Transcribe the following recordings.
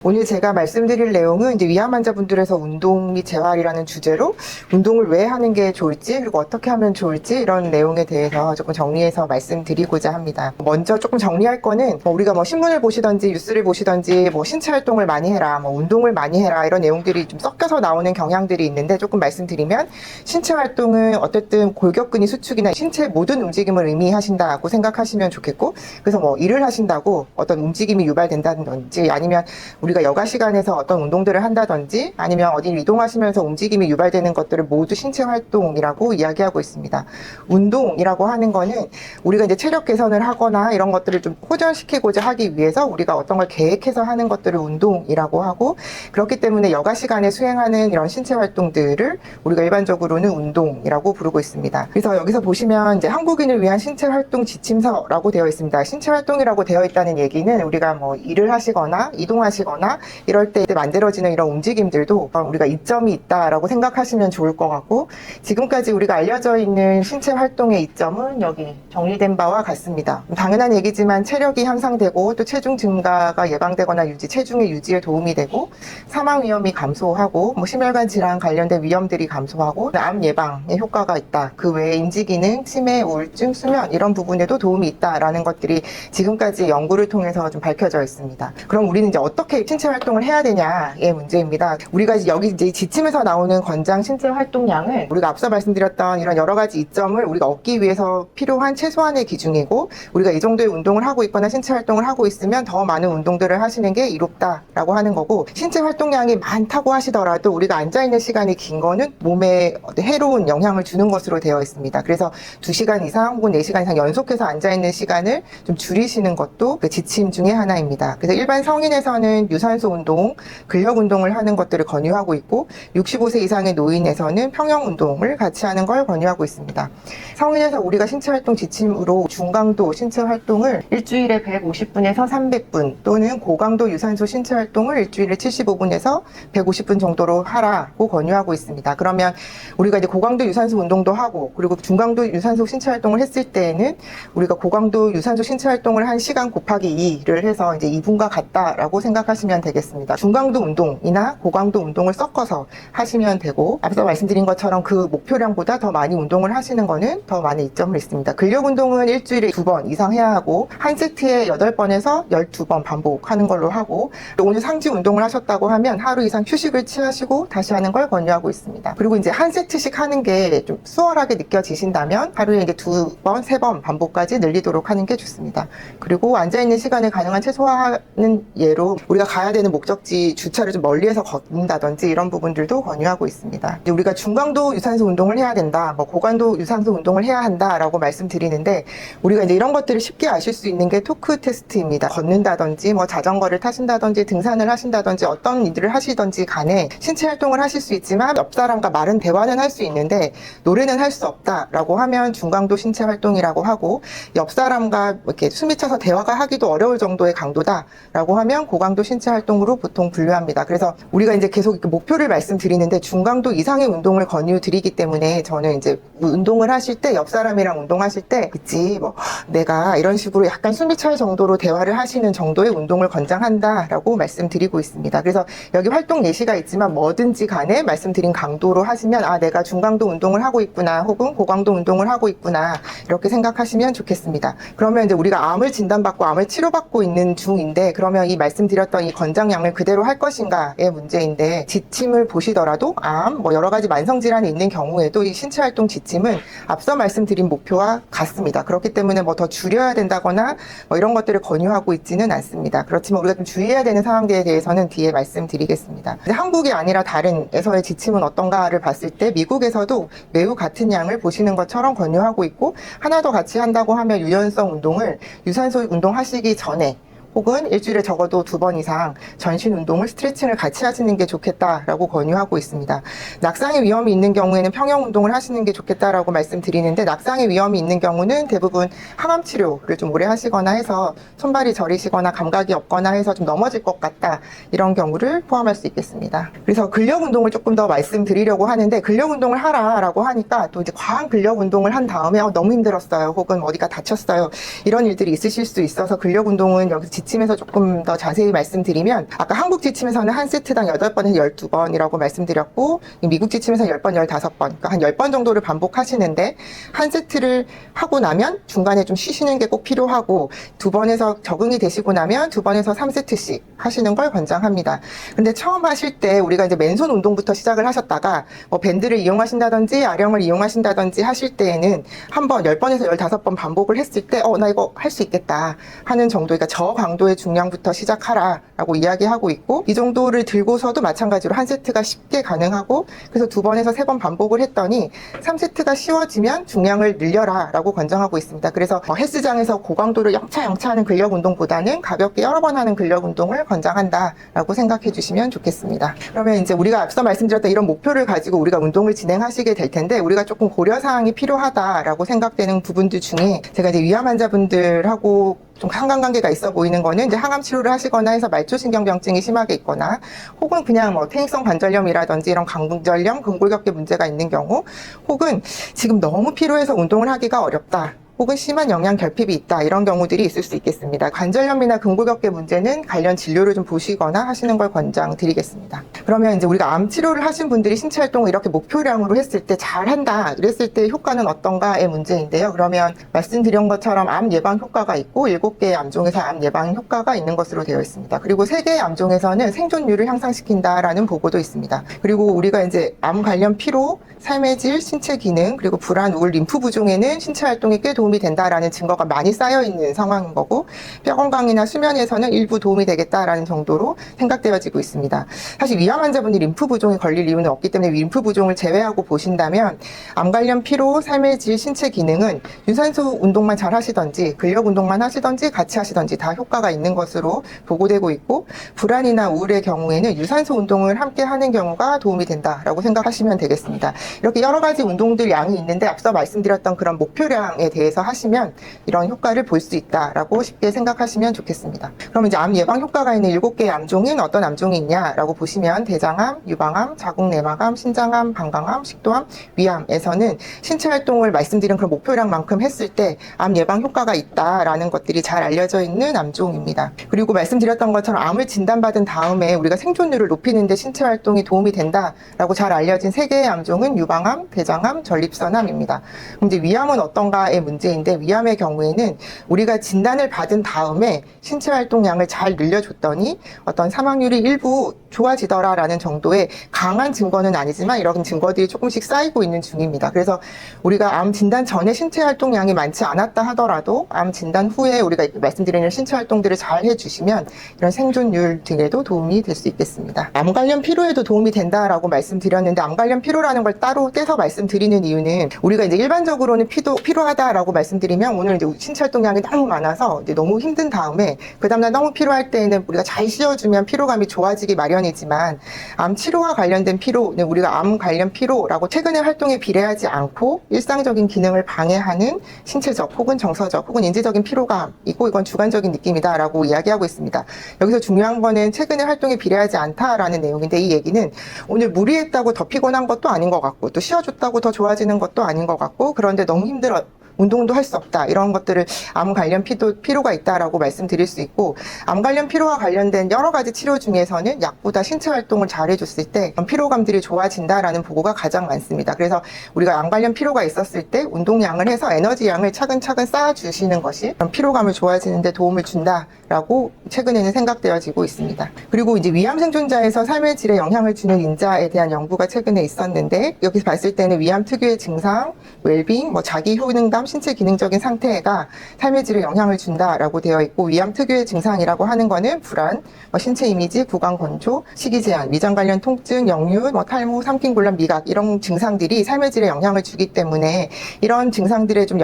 오늘 제가 말씀드릴 내용은 이제 위암 환자분들에서 운동 및 재활이라는 주제로 운동을 왜 하는 게 좋을지 그리고 어떻게 하면 좋을지 이런 내용에 대해서 조금 정리해서 말씀드리고자 합니다. 먼저 조금 정리할 거는 우리가 신문을 보시던지 뉴스를 보시던지 신체 활동을 많이 해라, 운동을 많이 해라 이런 내용들이 좀 섞여서 나오는 경향들이 있는데 조금 말씀드리면 신체 활동은 어쨌든 골격근이 수축이나 신체 모든 움직임을 의미하신다고 생각하시면 좋겠고 그래서 일을 하신다고 어떤 움직임이 유발된다든지 아니면 우리가 여가 시간에서 어떤 운동들을 한다든지 아니면 어디 이동하시면서 움직임이 유발되는 것들을 모두 신체 활동이라고 이야기하고 있습니다. 운동이라고 하는 거는 우리가 이제 체력 개선을 하거나 이런 것들을 좀 호전시키고자 하기 위해서 우리가 어떤 걸 계획해서 하는 것들을 운동이라고 하고 그렇기 때문에 여가 시간에 수행하는 이런 신체 활동들을 우리가 일반적으로는 운동이라고 부르고 있습니다. 그래서 여기서 보시면 이제 한국인을 위한 신체 활동 지침서라고 되어 있습니다. 신체 활동이라고 되어 있다는 얘기는 우리가 일을 하시거나 이동하시거나 이럴 때 만들어지는 이런 움직임들도 우리가 이점이 있다라고 생각하시면 좋을 것 같고 지금까지 우리가 알려져 있는 신체 활동의 이점은 여기 정리된 바와 같습니다. 당연한 얘기지만 체력이 향상되고 또 체중 증가가 예방되거나 체중의 유지에 도움이 되고 사망 위험이 감소하고 심혈관 질환 관련된 위험들이 감소하고 암 예방에 효과가 있다. 그 외에 인지기능, 치매, 우울증, 수면 이런 부분에도 도움이 있다라는 것들이 지금까지 연구를 통해서 좀 밝혀져 있습니다. 그럼 우리는 이제 어떻게 신체 활동을 해야 되냐의 문제입니다. 우리가 여기 이제 지침에서 나오는 권장 신체 활동량은 우리가 앞서 말씀드렸던 이런 여러 가지 이점을 우리가 얻기 위해서 필요한 최소한의 기준이고 우리가 이 정도의 운동을 하고 있거나 신체 활동을 하고 있으면 더 많은 운동들을 하시는 게 이롭다라고 하는 거고 신체 활동량이 많다고 하시더라도 우리가 앉아있는 시간이 긴 거는 몸에 해로운 영향을 주는 것으로 되어 있습니다. 그래서 2시간 이상 혹은 4시간 이상 연속해서 앉아있는 시간을 좀 줄이시는 것도 그 지침 중에 하나입니다. 그래서 일반 성인에서는 유산소 운동, 근력 운동을 하는 것들을 권유하고 있고 65세 이상의 노인에서는 평형 운동을 같이 하는 걸 권유하고 있습니다. 성인에서 우리가 신체 활동 지침으로 중강도 신체 활동을 일주일에 150분에서 300분 또는 고강도 유산소 신체 활동을 일주일에 75분에서 150분 정도로 하라고 권유하고 있습니다. 그러면 우리가 이제 고강도 유산소 운동도 하고 그리고 중강도 유산소 신체 활동을 했을 때에는 우리가 고강도 유산소 신체 활동을 한 시간 곱하기 2를 해서 이제 2분과 같다라고 생각하시면 되겠습니다. 중강도 운동이나 고강도 운동을 섞어서 하시면 되고 앞서 말씀드린 것처럼 그 목표량보다 더 많이 운동을 하시는 거는 더 많은 이점을 있습니다. 근력 운동은 일주일에 2번 이상 해야 하고 한 세트에 8번에서 12번 반복하는 걸로 하고 오늘 상지 운동을 하셨다고 하면 하루 이상 휴식을 취하시고 다시 하는 걸 권유하고 있습니다. 그리고 이제 한 세트씩 하는 게 좀 수월하게 느껴지신다면 하루에 이제 2번, 3번 반복까지 늘리도록 하는 게 좋습니다. 그리고 앉아있는 시간을 가능한 최소화하는 예로 우리가 가야 되는 목적지 주차를 좀 멀리해서 걷는다든지 이런 부분들도 권유하고 있습니다. 우리가 중강도 유산소 운동을 해야 된다, 고강도 유산소 운동을 해야 한다라고 말씀드리는데 우리가 이제 이런 것들을 쉽게 아실 수 있는 게 토크 테스트입니다. 걷는다든지 자전거를 타신다든지 등산을 하신다든지 어떤 일들을 하시든지 간에 신체 활동을 하실 수 있지만 옆 사람과 말은 대화는 할 수 있는데 노래는 할 수 없다라고 하면 중강도 신체 활동이라고 하고 옆 사람과 이렇게 숨이 차서 대화가 하기도 어려울 정도의 강도다라고 하면 고강도 신체 활동으로 보통 분류합니다. 그래서 우리가 이제 계속 이렇게 목표를 말씀드리는데 중강도 이상의 운동을 권유드리기 때문에 저는 이제 운동을 하실 때 옆 사람이랑 운동하실 때 그치 내가 이런 식으로 약간 숨이 찰 정도로 대화를 하시는 정도의 운동을 권장한다라고 말씀드리고 있습니다. 그래서 여기 활동 예시가 있지만 뭐든지 간에 말씀드린 강도로 하시면 내가 중강도 운동을 하고 있구나 혹은 고강도 운동을 하고 있구나 이렇게 생각하시면 좋겠습니다. 그러면 이제 우리가 암을 진단받고 암을 치료받고 있는 중인데 그러면 이 말씀드렸던 이 권장량을 그대로 할 것인가의 문제인데 지침을 보시더라도 암, 여러 가지 만성질환이 있는 경우에도 이 신체활동 지침은 앞서 말씀드린 목표와 같습니다. 그렇기 때문에 더 줄여야 된다거나 이런 것들을 권유하고 있지는 않습니다. 그렇지만 우리가 좀 주의해야 되는 상황들에 대해서는 뒤에 말씀드리겠습니다. 한국이 아니라 다른 에서의 지침은 어떤가를 봤을 때 미국에서도 매우 같은 양을 보시는 것처럼 권유하고 있고 하나 더 같이 한다고 하면 유연성 운동을 유산소 운동 하시기 전에 혹은 일주일에 적어도 2번 이상 전신 운동을 스트레칭을 같이 하시는 게 좋겠다라고 권유하고 있습니다. 낙상의 위험이 있는 경우에는 평형 운동을 하시는 게 좋겠다라고 말씀드리는데 낙상의 위험이 있는 경우는 대부분 항암 치료를 좀 오래 하시거나 해서 손발이 저리시거나 감각이 없거나 해서 좀 넘어질 것 같다 이런 경우를 포함할 수 있겠습니다. 그래서 근력 운동을 조금 더 말씀드리려고 하는데 근력 운동을 하라라고 하니까 또 이제 과한 근력 운동을 한 다음에 너무 힘들었어요 혹은 어디가 다쳤어요 이런 일들이 있으실 수 있어서 근력 운동은 여기서 지침에서 조금 더 자세히 말씀드리면 아까 한국 지침에서는 한 세트당 8번에서 12번이라고 말씀드렸고 미국 지침에서는 10번, 15번 그러니까 한 10번 정도를 반복하시는데 한 세트를 하고 나면 중간에 좀 쉬시는 게 꼭 필요하고 2번에서 적응이 되시고 나면 2번에서 3세트씩 하시는 걸 권장합니다. 근데 처음 하실 때 우리가 이제 맨손 운동부터 시작을 하셨다가 뭐 밴드를 이용하신다든지 아령을 이용하신다든지 하실 때에는 한번 10번에서 15번 반복을 했을 때 나 이거 할 수 있겠다 하는 정도, 그러니까 저강도의 중량부터 시작하라 라고 이야기하고 있고 이 정도를 들고서도 마찬가지로 한 세트가 쉽게 가능하고 그래서 2번에서 3번 반복을 했더니 3세트가 쉬워지면 중량을 늘려라 라고 권장하고 있습니다. 그래서 헬스장에서 고강도를 영차 하는 근력 운동보다는 가볍게 여러 번 하는 근력 운동을 권장한다 라고 생각해 주시면 좋겠습니다. 그러면 이제 우리가 앞서 말씀드렸던 이런 목표를 가지고 우리가 운동을 진행하시게 될 텐데 우리가 조금 고려사항이 필요하다라고 생각되는 부분들 중에 제가 이제 위암 환자분들하고 좀 상관관계가 있어 보이는 거는 이제 항암 치료를 하시거나 해서 말초신경병증이 심하게 있거나 혹은 그냥 뭐 퇴행성 관절염이라든지 이런 강관절염, 근골격계 문제가 있는 경우 혹은 지금 너무 피로해서 운동을 하기가 어렵다. 혹은 심한 영양 결핍이 있다 이런 경우들이 있을 수 있겠습니다. 관절염이나 근골격계 문제는 관련 진료를 좀 보시거나 하시는 걸 권장드리겠습니다. 그러면 이제 우리가 암 치료를 하신 분들이 신체 활동을 이렇게 목표량으로 했을 때 잘한다 그랬을 때 효과는 어떤가의 문제인데요. 그러면 말씀드린 것처럼 암 예방 효과가 있고 7개의 암종에서 암 예방 효과가 있는 것으로 되어 있습니다. 그리고 3개의 암종에서는 생존율을 향상시킨다라는 보고도 있습니다. 그리고 우리가 이제 암 관련 피로, 삶의 질, 신체 기능, 그리고 불안, 우울, 림프 부종에는 신체 활동이 꽤 도움이 된다라는 증거가 많이 쌓여 있는 상황인 거고 뼈 건강이나 수면에서는 일부 도움이 되겠다라는 정도로 생각되어지고 있습니다. 사실 위암 환자분이 림프 부종에 걸릴 이유는 없기 때문에 림프 부종을 제외하고 보신다면 암 관련 피로, 삶의 질, 신체 기능은 유산소 운동만 잘 하시던지 근력 운동만 하시던지 같이 하시던지 다 효과가 있는 것으로 보고되고 있고 불안이나 우울의 경우에는 유산소 운동을 함께 하는 경우가 도움이 된다라고 생각하시면 되겠습니다. 이렇게 여러 가지 운동들 양이 있는데 앞서 말씀드렸던 그런 목표량에 대해서 하시면 이런 효과를 볼 수 있다라고 쉽게 생각하시면 좋겠습니다. 그럼 이제 암 예방 효과가 있는 7개의 암종은 어떤 암종이 있냐라고 보시면 대장암, 유방암, 자궁내막암, 신장암, 방광암, 식도암, 위암에서는 신체 활동을 말씀드린 그런 목표량만큼 했을 때 암 예방 효과가 있다라는 것들이 잘 알려져 있는 암종입니다. 그리고 말씀드렸던 것처럼 암을 진단받은 다음에 우리가 생존율을 높이는 데 신체 활동이 도움이 된다라고 잘 알려진 3개의 암종은 유방암, 대장암, 전립선암입니다. 그럼 이제 위암은 어떤가의 문제인데 위암의 경우에는 우리가 진단을 받은 다음에 신체 활동량을 잘 늘려줬더니 어떤 사망률이 일부 좋아지더라라는 정도의 강한 증거는 아니지만 이런 증거들이 조금씩 쌓이고 있는 중입니다. 그래서 우리가 암 진단 전에 신체 활동량이 많지 않았다 하더라도 암 진단 후에 우리가 말씀드리는 신체 활동들을 잘 해주시면 이런 생존율 등에도 도움이 될 수 있겠습니다. 암 관련 피로에도 도움이 된다라고 말씀드렸는데 암 관련 피로라는 걸 따로 떼서 말씀드리는 이유는 우리가 이제 일반적으로는 피로하다라고 말씀드리면 오늘 이제 신체 활동량이 너무 많아서 이제 너무 힘든 다음에 그 다음날 너무 피로할 때에는 우리가 잘 쉬어주면 피로감이 좋아지기 마련이지만 암 치료와 관련된 피로는 우리가 암 관련 피로라고 최근의 활동에 비례하지 않고 일상적인 기능을 방해하는 신체적 혹은 정서적 혹은 인지적인 피로감이고 이건 주관적인 느낌이다라고 이야기하고 있습니다. 여기서 중요한 거는 최근의 활동에 비례하지 않다라는 내용인데 이 얘기는 오늘 무리했다고 더 피곤한 것도 아닌 것 같고 또 쉬어줬다고 더 좋아지는 것도 아닌 것 같고 그런데 너무 힘들어 운동도 할 수 없다 이런 것들을 암 관련 피로가 있다라고 말씀드릴 수 있고 암 관련 피로와 관련된 여러 가지 치료 중에서는 약보다 신체 활동을 잘 해줬을 때 피로감들이 좋아진다라는 보고가 가장 많습니다. 그래서 우리가 암 관련 피로가 있었을 때 운동량을 해서 에너지 양을 차근차근 쌓아주시는 것이 피로감을 좋아지는 데 도움을 준다라고 최근에는 생각되어지고 있습니다. 그리고 이제 위암 생존자에서 삶의 질에 영향을 주는 인자에 대한 연구가 최근에 있었는데 여기서 봤을 때는 위암 특유의 증상, 웰빙, 자기 효능감, 신체 기능적인 상태가 삶의 질에 영향을 준다라고 되어 있고 위암 특유의 증상이라고 하는 거는 불안, 신체 이미지, 구강 건조, 식이 제한, 위장 관련 통증, 역류, 탈모, 삼킨곤란, 미각 이런 증상들이 삶의 질에 영향을 주기 때문에 이런 증상들에 좀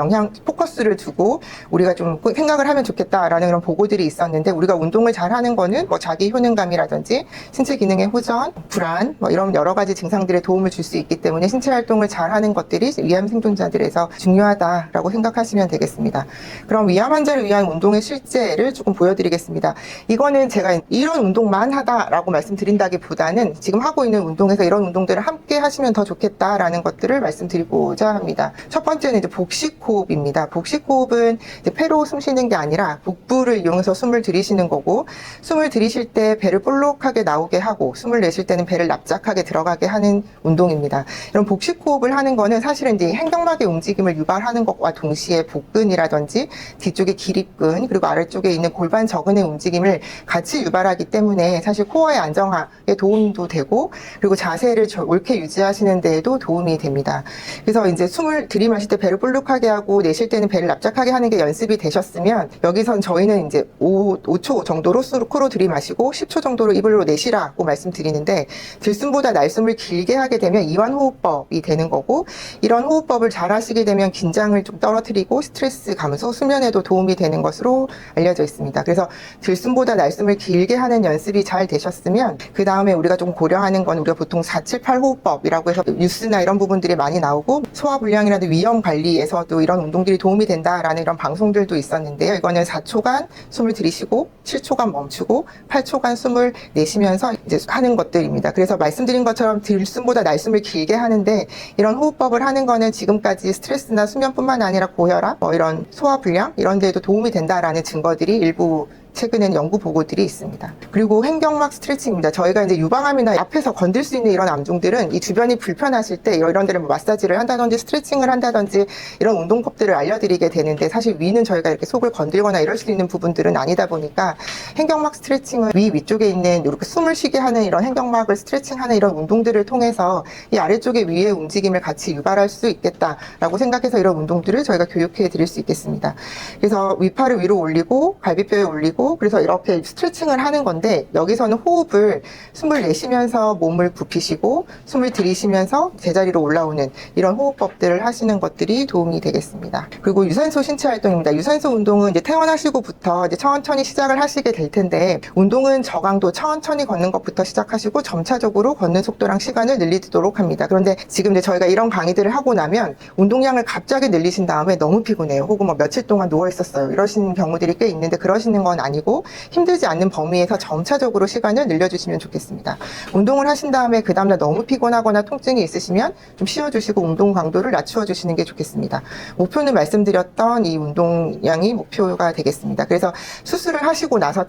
포커스를 두고 우리가 좀 생각을 하면 좋겠다라는 그런 보고들이 있었는데 우리가 운동을 잘하는 거는 자기 효능감이라든지 신체 기능의 호전, 불안 이런 여러 가지 증상들에 도움을 줄 수 있기 때문에 신체 활동을 잘하는 것들이 위암 생존자들에서 중요하다. 운동이다라고 생각하시면 되겠습니다. 그럼 위암 환자를 위한 운동의 실제를 조금 보여드리겠습니다. 이거는 제가 이런 운동만 하다라고 말씀드린다기보다는 지금 하고 있는 운동에서 이런 운동들을 함께 하시면 더 좋겠다라는 것들을 말씀드리고자 합니다. 첫 번째는 이제 복식호흡입니다. 복식호흡은 이제 폐로 숨 쉬는 게 아니라 복부를 이용해서 숨을 들이쉬는 거고, 숨을 들이쉴 때 배를 볼록하게 나오게 하고 숨을 내쉴 때는 배를 납작하게 들어가게 하는 운동입니다. 이런 복식호흡을 하는 거는 사실은 이제 행경막의 움직임을 유발하는 것과 동시에 복근이라든지 뒤쪽의 기립근 그리고 아래쪽에 있는 골반 저근의 움직임을 같이 유발하기 때문에 사실 코어의 안정화에 도움도 되고, 그리고 자세를 옳게 유지하시는 데에도 도움이 됩니다. 그래서 이제 숨을 들이마실 때 배를 볼록하게 하고 내쉴 때는 배를 납작하게 하는 게 연습이 되셨으면, 여기선 저희는 이제 5초 정도로 코로 들이마시고 10초 정도로 입으로 내쉬라고 말씀드리는데, 들숨보다 날숨을 길게 하게 되면 이완호흡법이 되는 거고, 이런 호흡법을 잘 하시게 되면 긴장을 좀 떨어뜨리고 스트레스 감소, 수면에도 도움이 되는 것으로 알려져 있습니다. 그래서 들숨보다 날숨을 길게 하는 연습이 잘 되셨으면, 그 다음에 우리가 좀 고려하는 건 우리가 보통 478 호흡법이라고 해서 뉴스나 이런 부분들이 많이 나오고, 소화불량이라든 위험 관리에서도 이런 운동들이 도움이 된다라는 이런 방송들도 있었는데요. 이거는 4초간 숨을 들이쉬고 7초간 멈추고 8초간 숨을 내쉬면서 이제 하는 것들입니다. 그래서 말씀드린 것처럼 들숨보다 날숨을 길게 하는데, 이런 호흡법을 하는 거는 지금까지 스트레스나 수면뿐만 아니라 고혈압, 이런 소화불량 이런 데에도 도움이 된다라는 증거들이 일부 최근에는 연구 보고들이 있습니다. 그리고 행경막 스트레칭입니다. 저희가 이제 유방암이나 앞에서 건들 수 있는 이런 암종들은 이 주변이 불편하실 때 이런 데를 뭐 마사지를 한다든지 스트레칭을 한다든지 이런 운동법들을 알려드리게 되는데, 사실 위는 저희가 이렇게 속을 건들거나 이럴 수 있는 부분들은 아니다 보니까 행경막 스트레칭은 위쪽에 있는 이렇게 숨을 쉬게 하는 이런 행경막을 스트레칭하는 이런 운동들을 통해서 이 아래쪽의 위의 움직임을 같이 유발할 수 있겠다라고 생각해서 이런 운동들을 저희가 교육해 드릴 수 있겠습니다. 그래서 위팔을 위로 올리고 갈비뼈에 올리고, 그래서 이렇게 스트레칭을 하는 건데, 여기서는 호흡을 숨을 내쉬면서 몸을 굽히시고 숨을 들이쉬면서 제자리로 올라오는 이런 호흡법들을 하시는 것들이 도움이 되겠습니다. 그리고 유산소 신체 활동입니다. 유산소 운동은 이제 태어나시고부터 이제 천천히 시작을 하시게 될 텐데, 운동은 저강도 천천히 걷는 것부터 시작하시고 점차적으로 걷는 속도랑 시간을 늘리도록 합니다. 그런데 지금 이제 저희가 이런 강의들을 하고 나면 운동량을 갑자기 늘리신 다음에 너무 피곤해요, 혹은 뭐 며칠 동안 누워 있었어요, 이러시는 경우들이 꽤 있는데, 그러시는 건 아니고 힘들지 않는 범위에서 점차적으로 시간을 늘려주시면 좋겠습니다. 운동을 하신 다음에 그 다음날 너무 피곤하거나 통증이 있으시면 좀 쉬어주시고 운동 강도를 낮추어 주시는 게 좋겠습니다. 목표는 말씀드렸던 이 운동량이 목표가 되겠습니다. 그래서 수술을 하시고 나서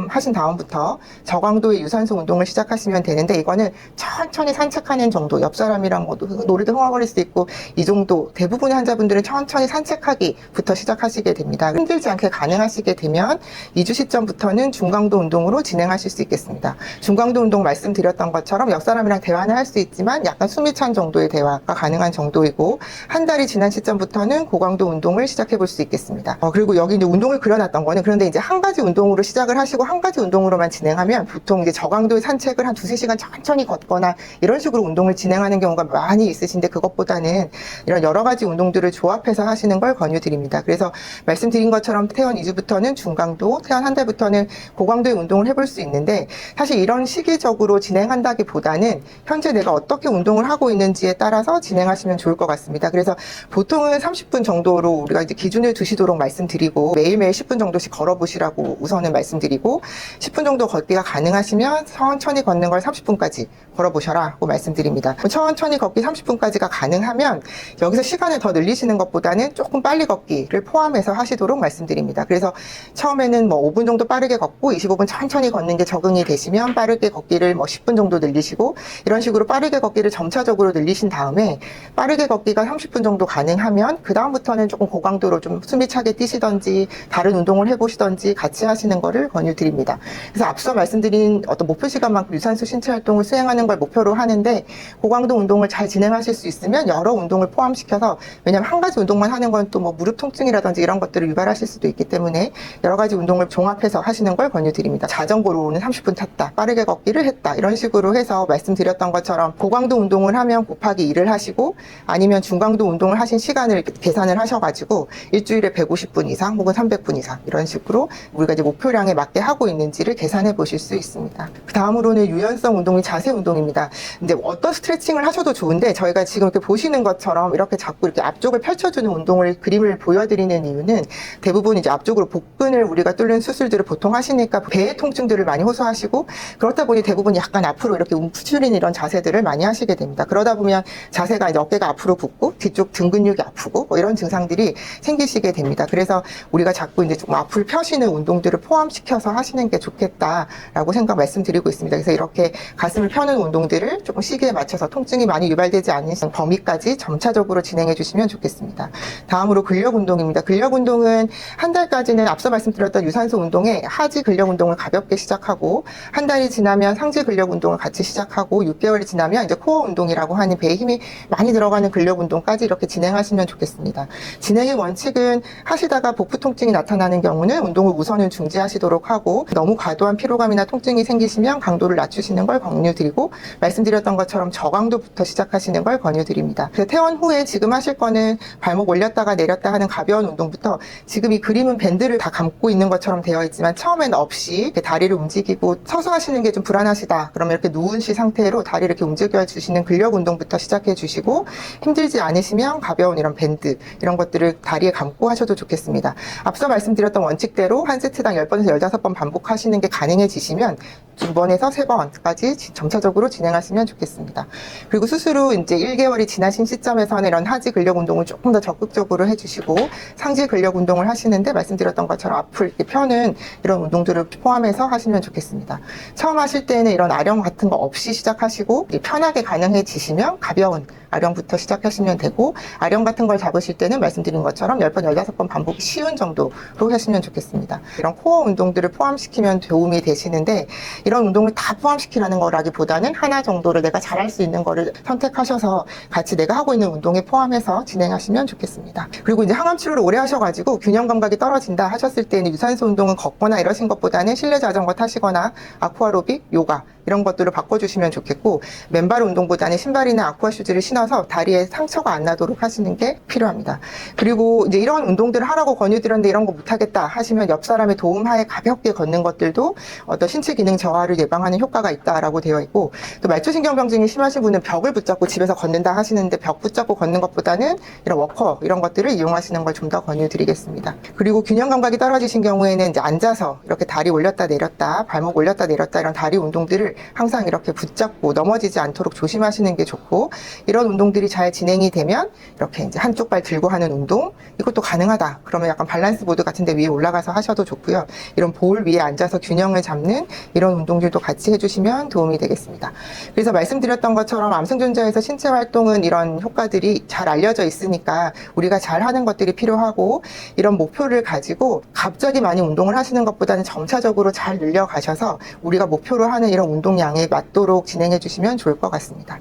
하신 다음부터 저강도의 유산소 운동을 시작하시면 되는데, 이거는 천천히 산책하는 정도, 옆 사람이랑 뭐 노래도 흥얼거릴 수 있고 이 정도, 대부분의 환자분들은 천천히 산책하기부터 시작하시게 됩니다. 힘들지 않게 가능하시게 되면 2주 시점부터는 중강도 운동으로 진행하실 수 있겠습니다. 중강도 운동 말씀드렸던 것처럼 옆 사람이랑 대화는 할 수 있지만 약간 숨이 찬 정도의 대화가 가능한 정도이고, 한 달이 지난 시점부터는 고강도 운동을 시작해 볼 수 있겠습니다. 그리고 여기 이제 운동을 그려놨던 거는, 그런데 이제 한 가지 운동으로 시작을 하시고 한 가지 운동으로만 진행하면 보통 이제 저강도의 산책을 한 2~3시간 천천히 걷거나 이런 식으로 운동을 진행하는 경우가 많이 있으신데, 그것보다는 이런 여러 가지 운동들을 조합해서 하시는 걸 권유드립니다. 그래서 말씀드린 것처럼 퇴원 2주부터는 중강도, 퇴원 한 달부터는 고강도의 운동을 해볼 수 있는데, 사실 이런 시기적으로 진행한다기보다는 현재 내가 어떻게 운동을 하고 있는지에 따라서 진행하시면 좋을 것 같습니다. 그래서 보통은 30분 정도로 우리가 이제 기준을 두시도록 말씀드리고, 매일매일 10분 정도씩 걸어보시라고 우선은 말씀드리고, 10분 정도 걷기가 가능하시면 천천히 걷는 걸 30분까지 걸어보셔라고 말씀드립니다. 천천히 걷기 30분까지가 가능하면 여기서 시간을 더 늘리시는 것보다는 조금 빨리 걷기를 포함해서 하시도록 말씀드립니다. 그래서 처음에는 뭐 5분 정도 빠르게 걷고 25분 천천히 걷는 게 적응이 되시면 빠르게 걷기를 뭐 10분 정도 늘리시고, 이런 식으로 빠르게 걷기를 점차적으로 늘리신 다음에 빠르게 걷기가 30분 정도 가능하면 그 다음부터는 조금 고강도로 좀 숨이 차게 뛰시던지 다른 운동을 해보시던지 같이 하시는 거를 권유드립니다. 그래서 앞서 말씀드린 어떤 목표 시간만큼 유산소 신체 활동을 수행하는 걸 목표로 하는데, 고강도 운동을 잘 진행하실 수 있으면 여러 운동을 포함시켜서, 왜냐하면 한 가지 운동만 하는 건 또 뭐 무릎 통증이라든지 이런 것들을 유발하실 수도 있기 때문에 여러 가지 운동을 운동을 종합해서 하시는 걸 권유드립니다. 자전거로는 30분 탔다, 빠르게 걷기를 했다, 이런 식으로 해서 말씀드렸던 것처럼 고강도 운동을 하면 곱하기 2를 하시고, 아니면 중강도 운동을 하신 시간을 계산을 하셔가지고 일주일에 150분 이상 혹은 300분 이상 이런 식으로 우리가 이제 목표량에 맞게 하고 있는지를 계산해 보실 수 있습니다. 그 다음으로는 유연성 운동이 자세 운동입니다. 이제 어떤 스트레칭을 하셔도 좋은데, 저희가 지금 이렇게 보시는 것처럼 이렇게 자꾸 이렇게 앞쪽을 펼쳐주는 운동을 그림을 보여드리는 이유는, 대부분 이제 앞쪽으로 복근을 우리가 뚫는 수술들을 보통 하시니까 배의 통증들을 많이 호소하시고, 그렇다 보니 대부분 약간 앞으로 이렇게 움츠린 이런 자세들을 많이 하시게 됩니다. 그러다 보면 자세가 이제 어깨가 앞으로 붓고 뒤쪽 등 근육이 아프고 뭐 이런 증상들이 생기시게 됩니다. 그래서 우리가 자꾸 이제 좀 앞을 펴시는 운동들을 포함시켜서 하시는 게 좋겠다라고 말씀드리고 있습니다. 그래서 이렇게 가슴을 펴는 운동들을 조금 시기에 맞춰서 통증이 많이 유발되지 않는 범위까지 점차적으로 진행해 주시면 좋겠습니다. 다음으로 근력 운동입니다. 근력 운동은 한 달까지는 앞서 말씀드렸던 유산소 운동에 하지 근력 운동을 가볍게 시작하고, 한 달이 지나면 상지 근력 운동을 같이 시작하고, 6개월이 지나면 이제 코어 운동이라고 하는 배에 힘이 많이 들어가는 근력 운동까지 이렇게 진행하시면 좋겠습니다. 진행의 원칙은 하시다가 복부 통증이 나타나는 경우는 운동을 우선은 중지하시도록 하고, 너무 과도한 피로감이나 통증이 생기시면 강도를 낮추시는 걸 권유드리고, 말씀드렸던 것처럼 저강도부터 시작하시는 걸 권유드립니다. 그래서 퇴원 후에 지금 하실 거는 발목 올렸다가 내렸다 하는 가벼운 운동부터, 지금 이 그림은 밴드를 다 감고 있는 것처럼 되어 있지만 처음엔 없이 이렇게 다리를 움직이고 서서 하시는 게 좀 불안하시다 그러면 이렇게 누운 시 상태로 다리를 이렇게 움직여 주시는 근력 운동부터 시작해 주시고, 힘들지 않으시면 가벼운 이런 밴드 이런 것들을 다리에 감고 하셔도 좋겠습니다. 앞서 말씀드렸던 원칙대로 한 세트당 10번에서 15번 반복하시는 게 가능해지시면 2번에서 3번까지 점차적으로 진행하시면 좋겠습니다. 그리고 수술 후 이제 1개월이 지나신 시점에서는 이런 하지 근력 운동을 조금 더 적극적으로 해주시고, 상지 근력 운동을 하시는데 말씀드렸던 것처럼 앞을 이렇게 펴는 이런 운동들을 포함해서 하시면 좋겠습니다. 처음 하실 때는 이런 아령 같은 거 없이 시작하시고, 편하게 가능해지시면 가벼운 아령부터 시작하시면 되고, 아령 같은 걸 잡으실 때는 말씀드린 것처럼 10번, 15번 반복이 쉬운 정도로 하시면 좋겠습니다. 이런 코어 운동들을 포함시키면 도움이 되시는데, 이런 운동을 다 포함시키라는 거라기보다는 하나 정도를 내가 잘할 수 있는 거를 선택하셔서 같이 내가 하고 있는 운동에 포함해서 진행하시면 좋겠습니다. 그리고 이제 항암 치료를 오래 하셔가지고 균형 감각이 떨어진다 하셨을 때는 유산소 운동은 걷거나 이러신 것보다는 실내 자전거 타시거나 아쿠아로빅, 요가 이런 것들을 바꿔주시면 좋겠고, 맨발 운동보다는 신발이나 아쿠아 슈즈를 신어서 다리에 상처가 안 나도록 하시는 게 필요합니다. 그리고 이제 이런 운동들을 하라고 권유드렸는데 이런 거 못하겠다 하시면 옆 사람의 도움하에 가볍게 걷는 것들도 어떤 신체 기능 저하를 예방하는 효과가 있다라고 되어 있고, 또 말초신경병증이 심하신 분은 벽을 붙잡고 집에서 걷는다 하시는데 벽 붙잡고 걷는 것보다는 이런 워커 이런 것들을 이용하시는 걸 좀 더 권유드리겠습니다. 그리고 균형 감각이 떨어지신 경우에는 이제 앉아서 이렇게 다리 올렸다 내렸다, 발목 올렸다 내렸다 이런 다리 운동들을 항상 이렇게 붙잡고 넘어지지 않도록 조심하시는 게 좋고, 이런 운동들이 잘 진행이 되면 이렇게 이제 한쪽 발 들고 하는 운동, 이것도 가능하다 그러면 약간 밸런스 보드 같은 데 위에 올라가서 하셔도 좋고요. 이런 볼 위에 앉아서 균형을 잡는 이런 운동들도 같이 해주시면 도움이 되겠습니다. 그래서 말씀드렸던 것처럼 암승존자에서 신체 활동은 이런 효과들이 잘 알려져 있으니까 우리가 잘 하는 것들이 필요하고, 이런 목표를 가지고 갑자기 많이 운동을 하시는 것보다는 점차적으로 잘 늘려가셔서 우리가 목표로 하는 이런 운동량에 맞도록 진행해 주시면 좋을 것 같습니다.